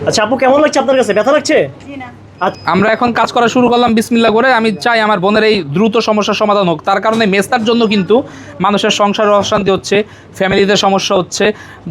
আচ্ছা আপু, কেমন লাগছে আপনার কাছে? ব্যথা লাগছে? আমরা এখন কাজ করা শুরু করলাম বিসমিল্লাহ করে। আমি চাই আমার বোনের এই দ্রুত সমস্যার সমাধান হোক। তার কারণে মেস্তার জন্য কিন্তু মানুষের সংসারে অশান্তি হচ্ছে, ফ্যামিলিতে সমস্যা হচ্ছে,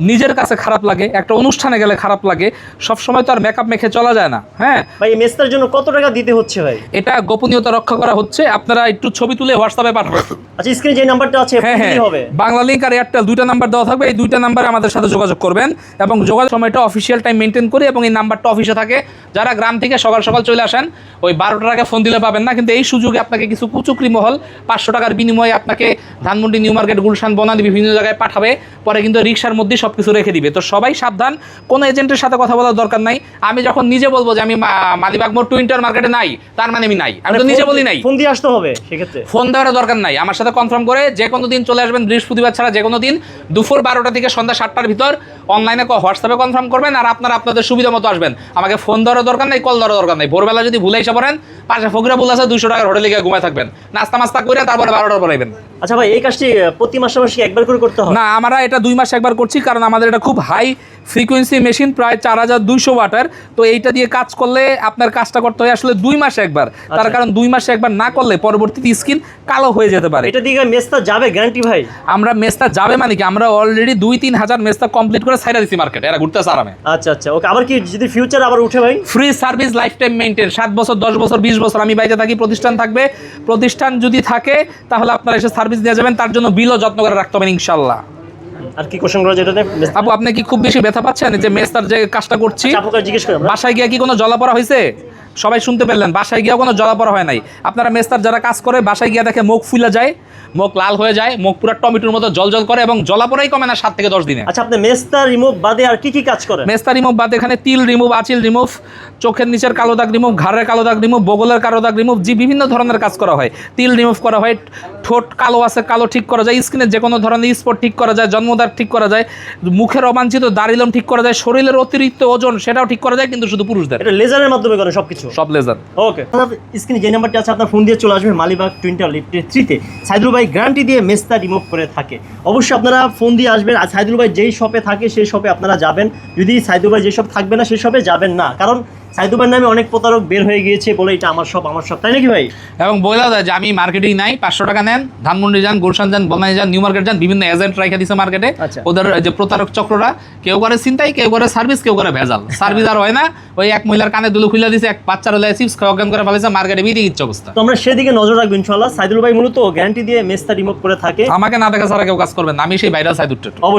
নিজের কাছে খারাপ লাগে, একটা অনুষ্ঠানে গেলে খারাপ লাগে। সব সময় তো আর মেকআপ মেখে চলা যায় না। হ্যাঁ ভাই, এই মেস্তার জন্য কত টাকা দিতে হচ্ছে ভাই? এটা গোপনীয়তা রক্ষা করা হচ্ছে। আপনারা একটু ছবি তুলে হোয়াটসঅ্যাপে পাঠাবেন। আচ্ছা, স্ক্রিনে যে নাম্বারটা আছে হ্যাঁ হ্যাঁ, হবে। বাংলা লিঙ্ক আর এয়ারটেল দুইটা নাম্বার দেওয়া থাকবে। এই দুইটা নাম্বারে আমাদের সাথে যোগাযোগ করবেন এবং যোগাযোগ সময়টা অফিসিয়াল টাইম মেনটেন করি এবং এই নাম্বারটা অফিসে থাকে। যারা গ্রাম থেকে সকাল সকাল চলে আসেন, ওই 12টার আগে ফোন দিলে পাবেন না। কিন্তু এই সুযোগে আপনাকে কিছু কুচুকরি মহল 500 টাকার বিনিময়ে আপনাকে ধানমন্ডি, নিউ মার্কেট, গুলশান, বনানী বিভিন্ন জায়গায় পাঠাবে। পরে কিন্তু রিক্সার মধ্যে সব কিছু রেখে দিবে। তো সবাই সাবধান, কোনো এজেন্টের সাথে কথা বলার দরকার নাই। আমি যখন নিজে বলবো যে আমি মালিবাগ মোড় টুইন্টার মার্কেটে নাই, তার মানে আমি নাই, আমি তো নিজে বলি নাই। ফোন দিয়ে আসতে হবে সেক্ষেত্রে? ফোন দেওয়ার দরকার নাই, আমার সাথে কনফার্ম করে যে কোনো দিন চলে আসবেন। বৃহস্পতিবার ছাড়া যে কোনো দিন দুপুর 12টা থেকে সন্ধ্যা 7টার ভিতর অনলাইনে হোয়াটসঅ্যাপে কনফার্ম করবেন। আর আপনারা আপনাদের সুবিধা মতো আসবেন। আমাকে ফোন দেওয়ার দরকার নাই, কল দেওয়ার দরকার নাই। ভোরবেলা যদি ভুলে এসে পড়েন, পাশে ফকিরা বলে আছে 200 টাকার হোটেলে গিয়ে ঘুমায় থাকবেন, নাস্তা মাস্তা করে তারপরে 12টার পর আইবেন। আচ্ছা ভাই, এই কাজটি প্রতি মাসে মাসে একবার করে করতে হয়? না, আমরা এটা 2 মাস একবার করছি, কারণ আমাদের এটা খুব হাই ফ্রিকোয়েন্সি মেশিন, প্রায় 4200 ওয়াটের। তো এইটা দিয়ে কাজ করলে আপনার কাজটা করতে হয় আসলে 2 মাসে একবার। তার কারণ 2 মাসে একবার না করলে পরবর্তীতে স্কিন কালো হয়ে যেতে পারে। এটা দিয়ে মেস্তা যাবে গ্যারান্টি ভাই? আমরা মেস্তা যাবে মানে কি, আমরা অলরেডি 2-3 হাজার মেস্তা কমপ্লিট করে ছাইড়া দিছি মার্কেটে, এরা ঘুরতেছে আরামে। আচ্ছা আচ্ছা, ওকে। আবার কি যদি ফিউচার আবার উঠে ভাই? Free service, life time maintain, 7 বছর, 10 বছর, 20 বছর আমি বাইরে থাকি, প্রতিষ্ঠান থাকবে। প্রতিষ্ঠান যদি থাকে তাহলে আপনারা এসে সার্ভিস দিয়ে যাবেন, তার জন্য বিলও যত্ন করে রাখতে হবে ইনশাল্লাহ। আর কি কোশ্চেন করা যেটা? আপু, আপনি কি খুব বেশি ব্যথা পাচ্ছেন যে মেস্তার যে কাজটা করছি? আপুকে জিজ্ঞেস করেন। বাসায় গিয়ে কি কোনো জ্বলাপড়া হয়েছে? সবাই শুনতে পেলেন, বাসায় গিয়েও কোনো জ্বলাপড়া হয় নাই। আপনারা মেস্তার যারা কাজ করে বাসায় গিয়ে দেখে মুখ ফুলে যায়, মুখ লাল হয়ে যায়, মুখ পুরো টমেটোর মতো জল জল করে এবং জ্বলাপড়াই কমে না 7 থেকে 10 দিনে। আচ্ছা, আপনি মেস্তা রিমুভ বাদে আর কি কি কাজ করেন? মেস্তা রিমুভ বাদে এখানে তিল রিমুভ, আঁচিল রিমুভ, চোখের নিচের কালো দাগ রিমুভ, ঘাড়ের কালো দাগ রিমুভ, বগলের কালো দাগ রিমুভ, যে বিভিন্ন ধরনের কাজ করা হয়। তিল রিমুভ করা হয়, ঠোঁট কালো আছে কালো ঠিক করা যায়, স্কিনের যে কোনো ধরনের স্পট ঠিক করা যায়, জন্মদাগ ঠিক করা যায়, মুখের অবাঞ্ছিত দাড়িলম ঠিক করা যায়, শরীরের অতিরিক্ত ওজন সেটাও ঠিক করা যায়, কিন্তু শুধু পুরুষদের। এটা লেজারের মাধ্যমে করেন সবকিছু? সব লেজার। ওকে। স্ক্রিনে যে নাম্বারটি আছে আপনার ফোন দিয়ে চলে আসবে মালিবাগ টুইন্টার লিফটে 3-তে। সাইদুল ভাই গ্যারান্টি দিয়ে মেস্তা রিমুভ করে থাকে। অবশ্যই আপনারা ফোন দিয়ে আসবেন। আর সাইদুল ভাই যেই শপে থাকে সেই শপে আপনারা যাবেন। যদি সাইদুল ভাই যে শপ থাকবে না সেই শপে যাবেন না, কারণ সাইদুল ভাইয়ের নামে অনেক প্রতারক বের হয়ে গিয়েছে বলে এটা আমার শপ আমার শপ, তাই নাকি ভাই? এবং বলে দেয় যে আমি মার্কেটিং নাই, 500 টাকা নেন, ধানমন্ডি যান, গুলশান যান, বনানী যান, নিউ মার্কেট যান, বিভিন্ন এজেন্ট রেখে দিছে মার্কেটে। ওদের যে প্রতারক চক্ররা, কেউ করে চিন্তাই, কেউ করে সার্ভিস, কেউ করে ভেজাল। সার্ভিস আর হয় না, ওই এক মহিলার কানে দুলু খুলে দিছে, এক বাচ্চার হলে চিপস খাওয়া করে ফেলেছে, মার্কেটে বেরিয়ে গিচ্ছে অবস্থা। তো আমরা সেদিকে নজর রাখবো ইনশাআল্লাহ। সাইদুল ভাই মূলত গ্যারান্টি দিয়ে মেস্তা রিমুভ করে থাকে। আমাকে না দেখা ছাড়া কেউ কাজ করবেন না, আমি সেই ভাইরাল সাইদুল। অবশ্যই।